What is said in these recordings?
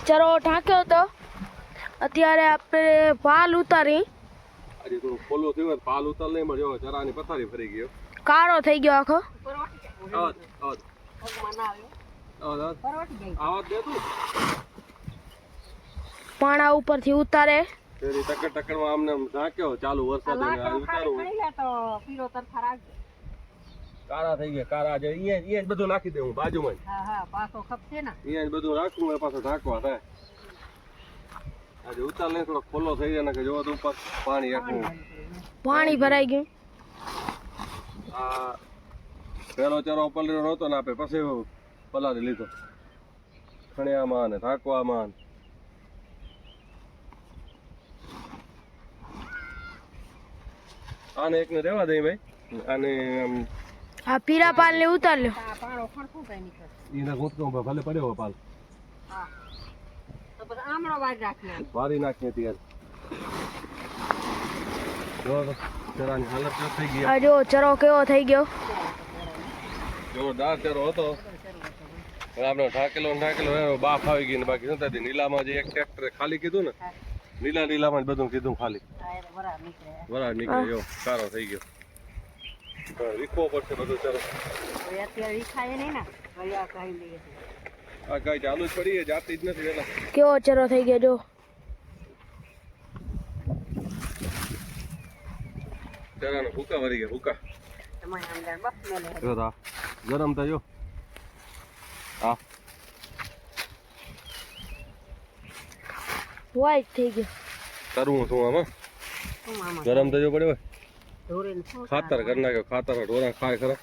ચરો ઢાંક્યો તો અત્યારે આપણે પાલ ઉતારી આજે થોડું ફોલો થયો પાલ ઉતાર નહીં મળ્યો ચરાની પથારી ફરી ગયો કાળો થઈ ગયો આખો પાણા ઉપરથી ઉતારે તેરી ટક્કર ટક્કરમાં આમને ઢાંક્યો ચાલુ વરસાદ ઉતારું કાળા થઈ ગયા કાળા જે અહીંયા જ બધું નાખી દઉં બાજુમાં પાછો ખપશે ને અહીંયા જ બધું રાખવું એ પાછો ઢાંકવા થાય આજે ઉતાર લઈને થોડો ખોલો થઈ જાય ને કે જોવો તો ઉપર પાણી આખું પાણી ભરાઈ ગયું આ પેલો ચરો પલળ્યો નહોતો ને આપે પછી પલાળી લીધો ખણ્યામાં ને ઢાંકવામાં આને એકને રહેવા દઈ ભાઈ આને આ પીરા પાલ ને ઉતાર લ્યો એને ગોતનો ભલે પડ્યો પાલ વારી નાખીએ ત્યારે જો ચરાની હાલત જો થઈ ગઈ આ જો ચરો કેવો થઈ ગયો જોરદાર ચરો હતો આપણે ઢાકેલો બાફ આવી ગઈ ને બાકી શું થતી નીલામાં જે એક ટ્રેક્ટર ખાલી કીધું ને નીલામાં જ બધું કીધું ખાલી વરાળ નીકળે જો સારો થઈ ગયો વીખવો પડશે બધું ચરો આ કઈ ચાલુ જ પડી જાતી જ નથી એના કેવો ચરો થઈ ગયો જો ચરાનો ભૂકા વરી ગયા ભૂકા ગરમ થયો હા વ્હાઈટ થઈ ગયો કરવું શું આમાં ગરમ થયો પડ્યો ખાતર કરી નાખ્યો ખાતર ઢોરા ખાય ખરા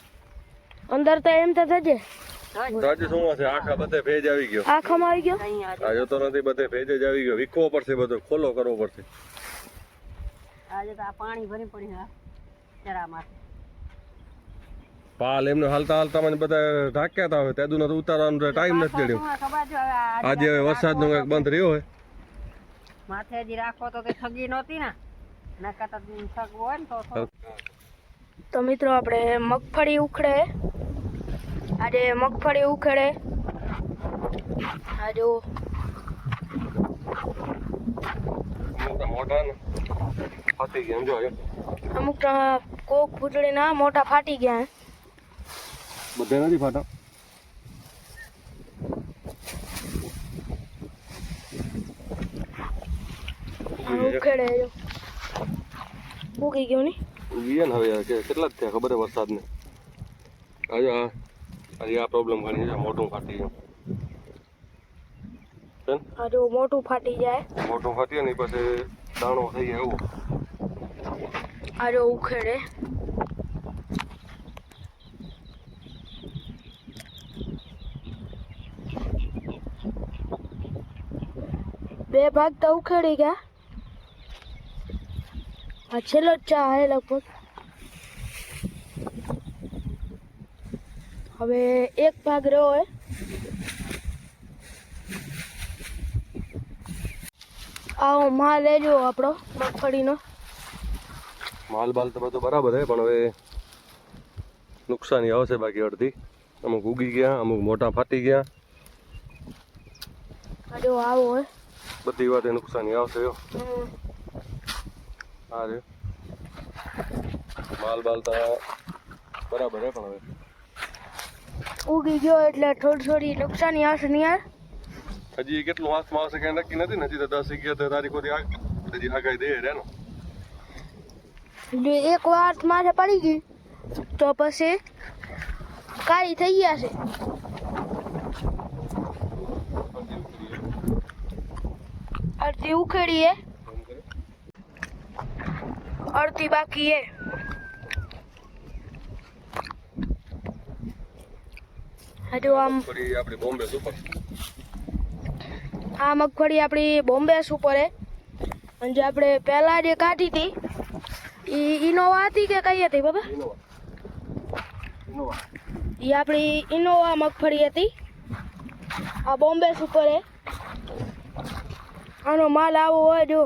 અંદર તો એમ તો થજે તાજે શું છે આખા બધે ભેજ આવી ગયો આખામાં આવી ગયો આ જોતો નથી બધે ભેજ જ આવી ગયો વીખવો પડશે બધો ખોલો કરવો પડશે આજે તો આ પાણી ભરી પડી ચરામાં પાલ એમને હાલતા મને બધા ઢાંક્યા હતા હવે તેદુનો તો ઉતારવાનો ટાઈમ નથી જડ્યો આજે હવે વરસાદનો કંઈક બંધ રહ્યો હોય માથે હજી રાખો તો કઈ ઠગી નહોતી ને નકા તો ઠગ હોય ને તો મિત્રો આપણે મગફળી ઉખડે આજે મગફળી ઉખેડે આ જો મોટા ને ફાટી ગયા જો અમુક કોક ફૂટડીના મોટા ફાટી ગયા બધે નથી ફાટા ઉખેડે જો ઉગી ગયો ને ઉગીએ ને હવે કેટલા જ થયા ખબર હે વરસાદને આજે આ પ્રોબ્લેમ ઘણી છે મોટું ફાટી ગયું આ જો મોટું ફાટી જાય મોટું ફાટીએ ને પછી દાણો થઈ જાય એવું આ જો ઉખેડે બે ભાગ તો ઉખેડી ગયા આ છેલ્લો ચા હે લગભગ હવે એક ભાગ રહ્યો હે આવો માલ લેજો આપણો મગફળીનો માલ બાલ તો બધું બરાબર છે પણ હવે નુકસાની આવશે બાકી અડધી અમુક ઉગી ગયા અમુક મોટા ફાટી ગયા જો આવો હે બધી વાતે નુકસાની આવશે હા રે માલ બાલ તો બરાબર હે પણ હવે ઉગી ગયો એટલે થોડી નુકસાની આવશે ને યાર હજી કેટલું હાથમાં આવશે કઈ નક્કી નથી ને હજી તો 10 11 તારીખોથી હજી આગાહી દે રે ને એટલે એક વાર માથે પડી ગઈ તો પછી કાળી થઈ ગયા છે અડધી ઉખેડી હે અડધી બાકી હે હજુ આમ આપણી બોમ્બે સુપર આ મગફળી આપણી બોમ્બે સુપર હે અને જે આપણે પહેલા જે કાઢી હતી ઇનોવા હતી કે કઈ હતી બાબા એ આપણી ઇનોવા મગફળી હતી આ બોમ્બે સુપર હે આનો માલ આવો હોય જો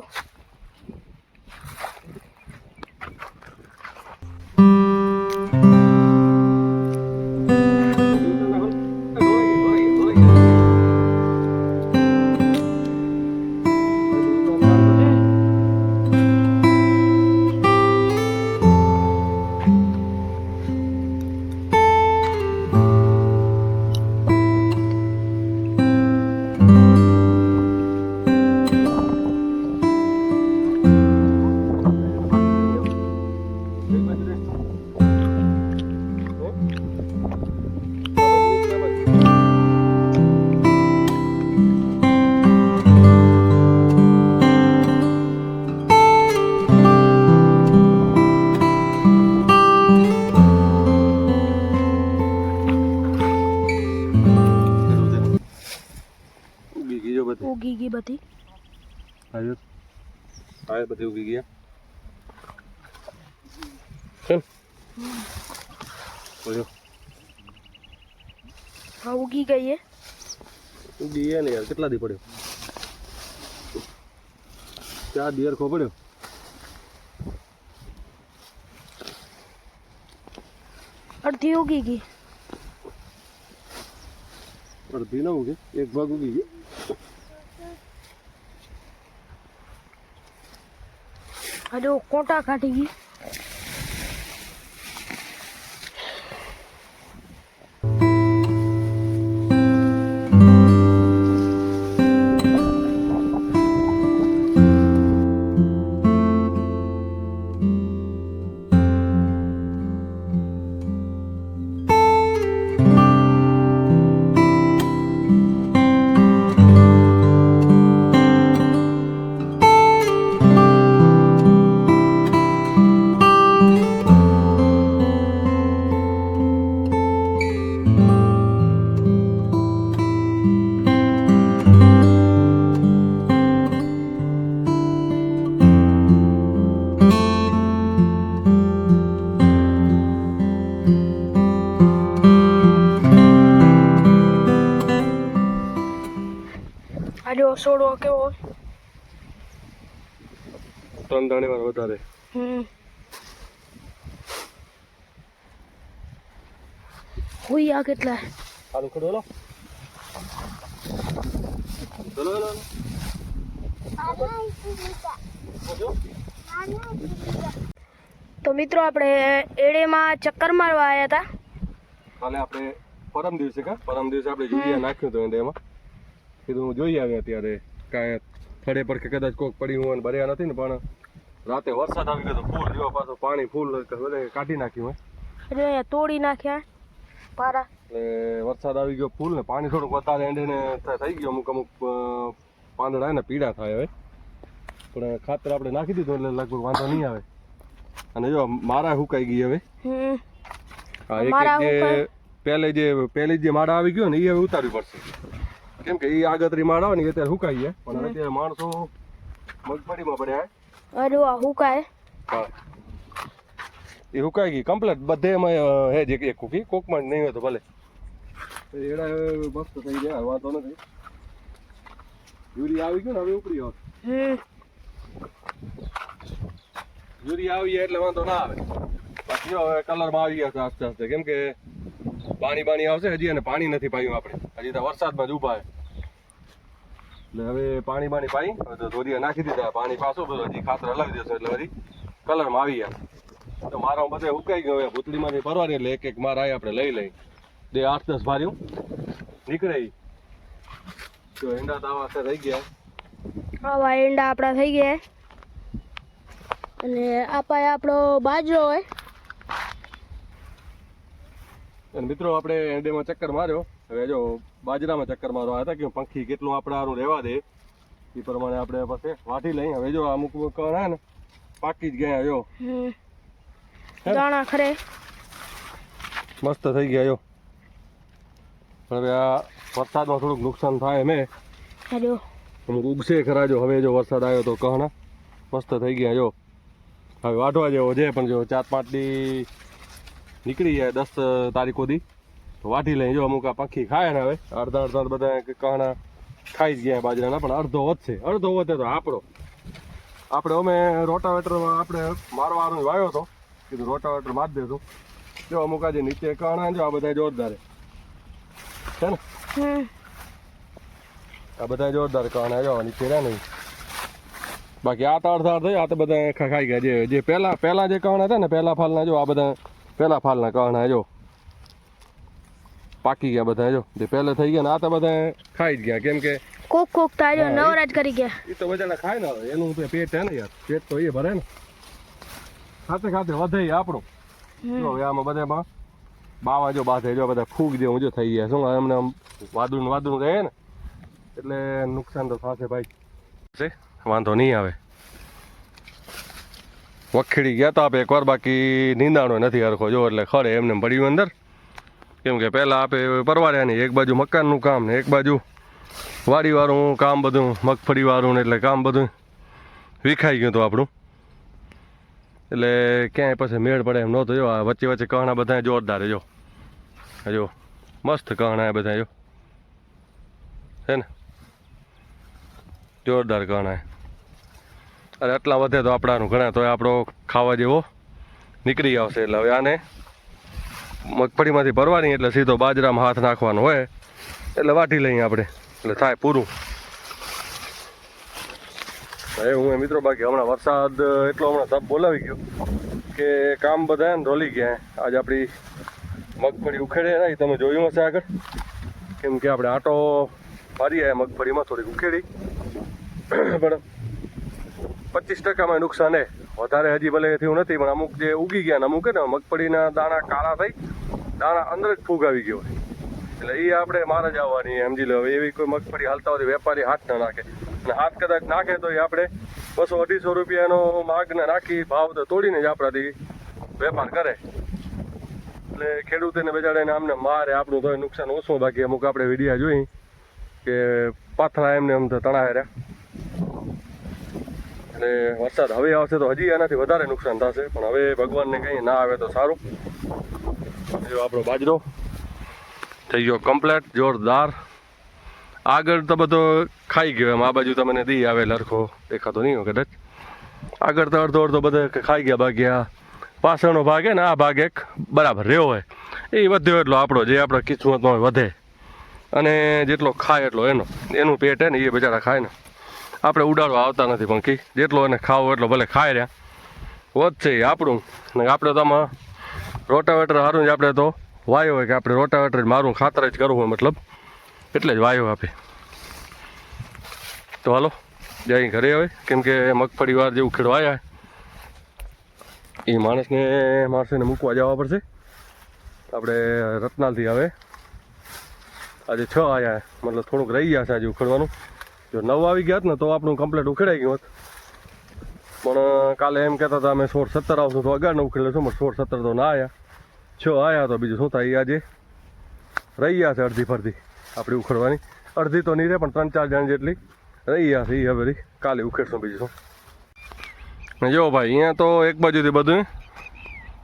નથી. આવ્યો આ બધી ઉગી ગયા ચલ બોલ્યો હા ઉગી ગઈ હે. ઉગી ગયા ને યાર કેટલા દી પડ્યો 4 દી હરખો પડ્યો. અડધી ઉગી ગઈ. અડધી ન ઉગે એક ભાગ ઉગી ગયો. હજુ કોટા કાઢી ગઈ. આજો સોડો કેવો. 3 દાણે વાર વધારે. હુઈ આ કેટલા આલુ ખડો લો ચલો લો તો મિત્રો આપણે એડેમાં ચક્કર મારવા આવ્યા હતા. કાલે આપણે પરમ દિવસે આપણે યુરિયા નાખ્યું હતું એમાં કીધું જોઈ આવ્યા ત્યારે કાંઈ થડે પર કે કદાચ કોક પડ્યું હોય ને ભર્યા નથી ને પણ રાતે વરસાદ આવી ગયો ફૂલ જેવા પાછો પાણી ફૂલ કાઢી નાખ્યું એટલે તોડી નાખ્યા પારા. એટલે વરસાદ આવી ગયો ફૂલ ને પાણી થોડુંક વધારે એંડે થઈ ગયો અમુક પાંદડા ને પીળા થાય હવે પણ ખાતર આપણે નાખી દીધું એટલે લગભગ વાંધો નહીં આવે. અને જો મારા હુકાઈ ગઈ હવે. પહેલી જે માળા આવી ગયો ને એ હવે ઉતારવી પડશે કેમ કે એ આગતરી માળા હોય ને અત્યારે હુકાઈ જાય પણ અત્યારે માણસો મગફળીમાં પડ્યા. અરે આ હુકાય. હા એ હુકાઈ ગઈ કમ્પ્લીટ બધે એમાં હે જ એક કુકી કોકમાં નહીં હોય તો ભલે એડા મસ્ત થઈ જાય વાંધો નથી. યુરિયા આવી ગયું ને હવે ઉપરી હોત યુરિયા આવી જાય એટલે વાંધો ના આવે. બાકી હવે કલરમાં આવી ગયા આસ્તે આસ્તે કેમ કે પાણી આવશે હજી અને પાણી નથી પાયું આપણે હજી તો વરસાદમાં જ ઉભા એટલે હવે પાણી પાઈ તો ધોરિયા નાખી દીધા પાણી પાછું બધું હજી ખાતર હલાવી દેશે એટલે હજી કલરમાં આવી ગયા. તો મારા બધે ઉકાઈ ગયો હવે ભૂતળીમાંથી પરવાની એટલે એક માર આવી આપણે લઈ 8-10 ભાર્યું નીકળે તો એંડા તો આવા થઈ ગયા. આવા એંડા આપણા થઈ ગયા અને આપાય આપણો બાજરો હોય. અને મિત્રો આપણે એંડેમાં ચક્કર માર્યો હવે જો બાજરામાં ચક્કર મારવા હતા કે પંખી કેટલું આપણે આનું રહેવા દે એ પ્રમાણે આપણે પછી વાટી લઈ. હવે જો અમુક કણ હે ને પાકી જ ગયા જો દાણા ખરે મસ્ત થઈ ગયા જો. હવે આ વરસાદમાં થોડુંક નુકસાન થાય એમ અમુક ઉગશે ખરા જો. હવે જો વરસાદ આવ્યો તો કહના મસ્ત થઈ ગયા જો. હવે વાઢવા જેવો છે પણ જો 4-5 દી નીકળી જાય 10 તારીખ સુધી તો વાઢી લઈ જો. અમુક આ પંખી ખાય ને હવે અડધા બધા કહણા ખાઈ જ ગયા બાજરાના પણ અડધો વધે તો આપણે અમે રોટાવેટરમાં આપણે મારવાનું વાવ્યો હતો કીધું રોટાવેટર મારી દેશું જો. અમુક આજે નીચે કહણા જો આ બધા જોરદાર છે ને આ બધા જોરદાર કહણા જો નીચે રહ્યા નહીં. બાકી આ તો અડધા થઈ આ તો બધા ખાઈ ગયા જે પહેલા જે કહણા હતા ને પહેલા ફાલના જો આ બધા પહેલા ફાલના કહણા જો પાકી ગયા બધા જો જે પહેલે થઈ ગયા ને આ તો બધા ખાઈ જ ગયા કેમ કે કોક તાજો નવરાજ કરી ગયા. એ તો બધાને ખાય ને એનું પેટ હે ને યાર પેટ તો એ ભરે ને ખાતે વધે આપણું જો. હવે આમાં બધામાં બાવા જો બાથે જો બધા ફૂગ જેવું જો થઈ ગયા શું એમને વાદળું રહે ને એટલે નુકસાન તો થશે ભાઈ. વાંધો નહીં આવે. વખેડી ગયા તો આપણે એકવાર બાકી નીંદાણો નથી હરખો જો એટલે ખડે એમને પડ્યું અંદર કેમ કે પહેલાં આપણે પરવાર્યા નહીં એક બાજુ મકાનનું કામ ને એક બાજુ વાડીવાળું કામ બધું મગફળીવાળું ને એટલે કામ બધું વિખાઈ ગયું હતું આપણું. એટલે ક્યાંય પછી મેળ પડે એમ નહોતો. જો આ વચ્ચે વચ્ચે કહણા બધા જોરદાર જો જો મસ્ત કહણા બધા જો છે ને જોરદાર કહણા. અરે આટલા વધે તો આપણાનું ઘણા તો આપણો ખાવા જેવો નીકળી આવશે. એટલે હવે આને મગફળીમાંથી ભરવાની એટલે સીધો બાજરામાં હાથ નાખવાનો હોય એટલે વાટી લઈએ આપણે એટલે થાય પૂરું. હવે હું મિત્રો બાકી હમણાં વરસાદ એટલો હમણાં તપ બોલાવી ગયો કે કામ બધા ને રોલી ગયા. આજે આપણી મગફળી ઉખેડે નહીં તમે જોયું હશે આગળ, કેમ કે આપણે આટો મારીએ મગફળીમાં થોડીક ઉખેડી પણ 25% નુકસાન એ વધારે હજી ભલે થયું નથી પણ અમુક જે ઉગી ગયા ને અમુક ને મગફળીના દાણા કાળા થઈ દાણા અંદર જ ફૂગ આવી ગયો એટલે એ આપણે મારે જ આવવાની સમજી લો. એવી કોઈ મગફળી હાલતા હોય વેપારી હાથ ના નાખે અને હાથ કદાચ નાખે તો એ આપણે 200-250 રૂપિયાનો માગને નાખી ભાવ તો તોડીને જ આપણાથી વેપાર કરે. એટલે ખેડૂતોને બેચારાને આમને મારે આપણું તો નુકસાન ઓછું. બાકી અમુક આપણે વિડીયા જોઈ કે પાથરા એમને એમ તો તણાવે રહ્યા. એટલે વરસાદ હવે આવશે તો હજી એનાથી વધારે નુકસાન થશે પણ હવે ભગવાનને કંઈ ના આવે તો સારું. જો આપણો બાજરો થઈ ગયો કમ્પ્લેટ જોરદાર. આગળ તો બધો ખાઈ ગયો એમ. આ બાજુ તમને દી આવે લરખો દેખાતો નહીં હોય કદાચ. આગળ તો અડધો અડધો બધે ખાઈ ગયા. બાકી આ પાછળનો ભાગ હે ને આ ભાગ એક બરાબર રહ્યો હોય એ વધ્યો એટલો આપણો જે આપણે કિસ્મતમાં વધે અને જેટલો ખાય એટલો એનું પેટ હે ને એ બિચારા ખાય ને આપણે ઉડાડવા આવતા નથી પણ કી જેટલો એને ખાવો એટલો ભલે ખાઈ રહ્યા વધશે એ આપણું. ને આપણે તો આમાં રોટાવેટર સારું જ આપણે તો વાયો હોય કે આપણે રોટાવેટર મારું ખાતર જ કરવું હોય મતલબ એટલે જ વાયો આપે. તો હાલો જઈ ઘરે હોય કેમ કે મગફળી વાર જેવું ખેડવા આવ્યા એ માણસને મૂકવા જવા પડશે. આપણે રતનાલથી આવે આજે 6 આવ્યા મતલબ થોડુંક રહી ગયા છે આજે ઉખેડવાનું. જો 9 આવી ગયા ને તો આપણું કમ્પ્લીટ ઉખેડાઈ ગયું હોત પણ કાલે એમ કહેતા હતા અમે 16-17 આવશું તો આગળ ઉખેડે છું પણ 16-17 તો ના આવ્યા. 6 આવ્યા તો બીજું શું થાય એ આજે રહી ગયા છે અડધી ફરતી આપણી ઉખેડવાની. અડધી તો નહીં રહે પણ 3-4 જણ જેટલી રહી ગયા છે એ હવે કાલે ઉખેડશું બીજું શું. જો ભાઈ અહીંયા તો એક બાજુથી બધું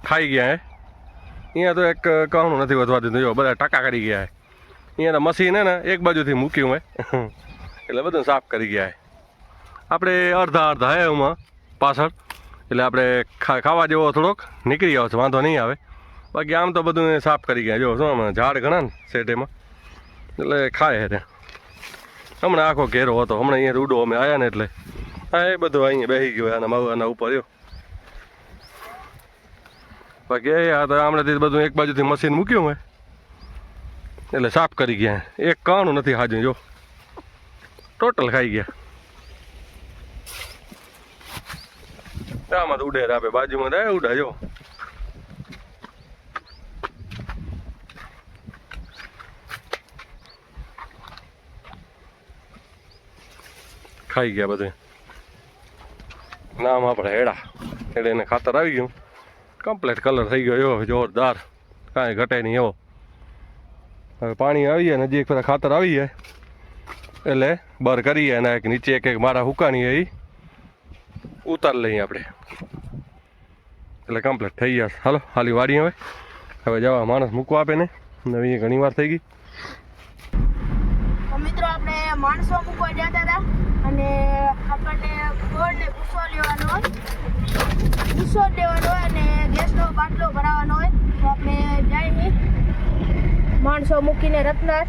ખાઈ ગયા હે. અહીંયા તો એક કહણું નથી વધવા દીધું. જો બધા ટકા કરી ગયા હે. અહીંયા મશીન હે ને એક બાજુથી મૂક્યું મેં એટલે બધું સાફ કરી ગયા હે. આપણે અડધા હે એમાં પાછળ એટલે આપણે ખાવા જેવો થોડોક નીકળી આવશે વાંધો નહીં આવે. બાકી આમ તો બધું સાફ કરી ગયા. જો શું ઝાડ ઘણા ને સેટેમાં એટલે ખાય હે ત્યાં. હમણાં આખો ઘેરો હતો હમણાં અહીંયા રૂડો અમે આવ્યા ને એટલે હા એ બધું અહીંયા બેસી ગયો આના ઉપર રહ્યો. બાકી આ તો હમણાંથી બધું એક બાજુથી મશીન મૂક્યું હોય એટલે સાફ કરી ગયા. એક કાણું નથી હાજુ જો ટોટલ ખાઈ ગયા. આમાં તો ઉડે આપે બાજુમાં થાય ઉડા જો ખાઈ ગયા બધું. નામ આપણે હેડે ખાતર આવી ગયું કમ્પ્લીટ કલર થઈ ગયો એવો જોરદાર કાંઈ ઘટે નહીં એવો. હવે પાણી આવી જાય નજીક પેલા ખાતર આવી જાય એટલે બર કરીએ અને નીચે એક મારા હુકાની એ ઉતાર લઈએ આપણે એટલે કમ્પ્લીટ થઈ જશે. હાલો હાલી વાડી હવે જવા માણસ મૂકવા આપે ને નવી ઘણી વાર થઈ ગઈ. મિત્રો આપણે માણસો મૂકવા જતા હતા અને આપણને ગોળને ભૂસો લેવાનો હોય અને ગેસનો બાટલો ભરાવાનો હોય તો આપણે જઈએ માણસો મૂકીને રત્નાર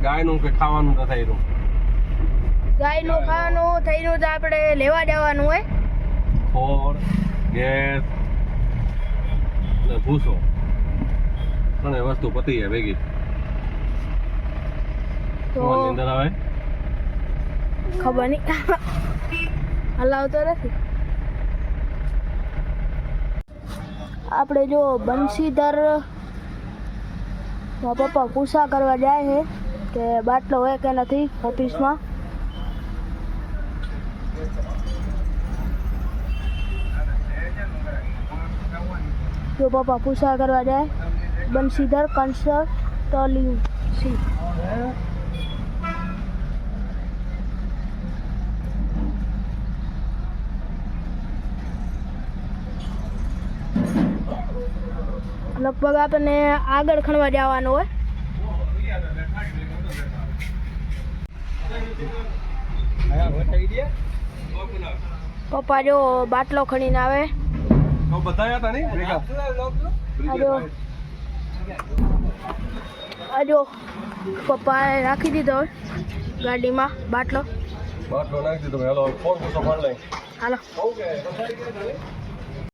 ગાયનું કે ખાવાનું તો થઈ રહ્યું. ગાયનું ખાવાનું થઈ રહ્યું તો આપણે લેવા જવાનું હોય. ખોળ ગેસ ભૂસો ત્રણેય વસ્તુ પતી જાય ભેગી. તો અંદર આવે ખબર નહીં હલાવતો નથી. આપણે જો બંસીધર પપ્પા પૂછા કરવા જાય છે કે બાટલો હોય કે નથી ઓફિસમાં. જો પપ્પા પૂછા કરવા જાય બંસીધર કન્સલ્ટન્સી. લગભગ આપણને આગળ ખણવા જવાનું હોય. પપ્પા જો બાટલો ખણીને આવે. તો બતાયા હતા નહીં ભેગા આજો પપ્પાએ રાખી દીધો ગાડીમાં બાટલો. બાટલો નાખી દીધો. હેલો ફોન તો સંભાળ લઈ. હાલો. ઓકે